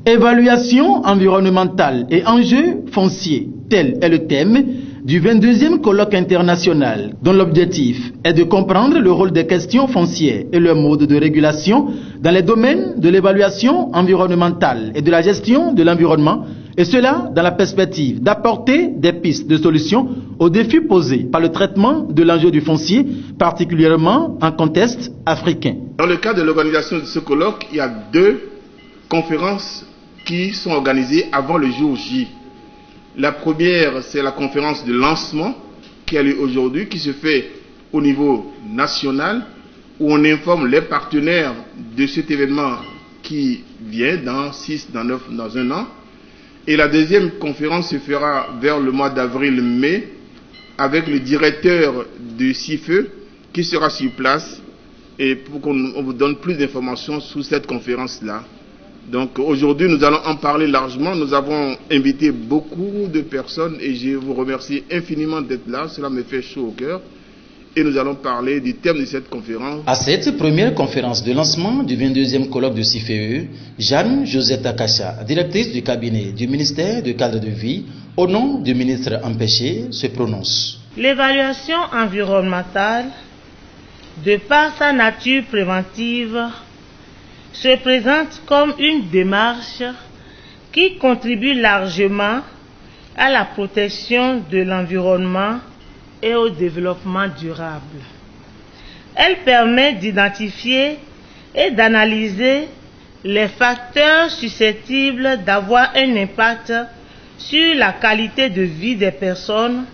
Évaluation environnementale et enjeux fonciers, tel est le thème du 22e colloque international, dont l'objectif est de comprendre le rôle des questions foncières et leur mode de régulation dans les domaines de l'évaluation environnementale et de la gestion de l'environnement, et cela dans la perspective d'apporter des pistes de solutions aux défis posés par le traitement de l'enjeu du foncier, particulièrement en contexte africain. Dans le cadre de l'organisation de ce colloque, il y a 2 conférences qui sont organisées avant le jour J. La première, c'est la conférence de lancement qui a lieu aujourd'hui, qui se fait au niveau national, où on informe les partenaires de cet événement qui vient dans 6, dans 9, dans 1 an. Et la deuxième conférence se fera vers le mois d'avril-mai avec le directeur du CIFE qui sera sur place et pour qu'on vous donne plus d'informations sur cette conférence-là. Donc aujourd'hui, nous allons en parler largement. Nous avons invité beaucoup de personnes et je vous remercie infiniment d'être là. Cela me fait chaud au cœur. Et nous allons parler du thème de cette conférence. À cette première conférence de lancement du 22e colloque de CIFE, Jeanne Josette Akacha, directrice du cabinet du ministère du cadre de vie, au nom du ministre empêché, se prononce. L'évaluation environnementale, de par sa nature préventive, se présente comme une démarche qui contribue largement à la protection de l'environnement et au développement durable. Elle permet d'identifier et d'analyser les facteurs susceptibles d'avoir un impact sur la qualité de vie des personnes,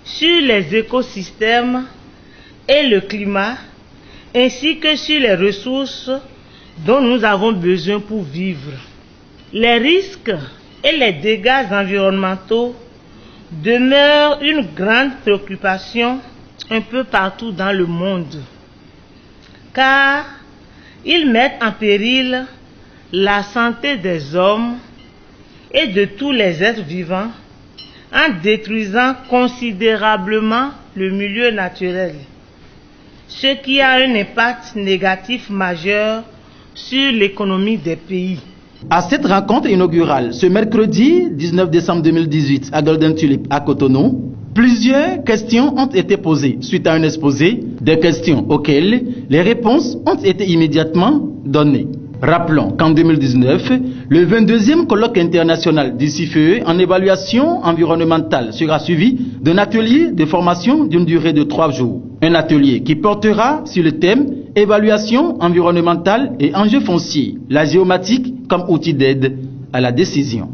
sur les écosystèmes et le climat, ainsi que sur les ressources dont nous avons besoin pour vivre. Les risques et les dégâts environnementaux demeurent une grande préoccupation un peu partout dans le monde, car ils mettent en péril la santé des hommes et de tous les êtres vivants en détruisant considérablement le milieu naturel, ce qui a un impact négatif majeur sur l'économie des pays. À cette rencontre inaugurale, ce mercredi 19 décembre 2018 à Golden Tulip à Cotonou, plusieurs questions ont été posées suite à un exposé, des questions auxquelles les réponses ont été immédiatement données. Rappelons qu'en 2019, le 22e colloque international du CIFE en évaluation environnementale sera suivi d'un atelier de formation d'une durée de 3 jours. Un atelier qui portera sur le thème évaluation environnementale et enjeux fonciers, la géomatique comme outil d'aide à la décision.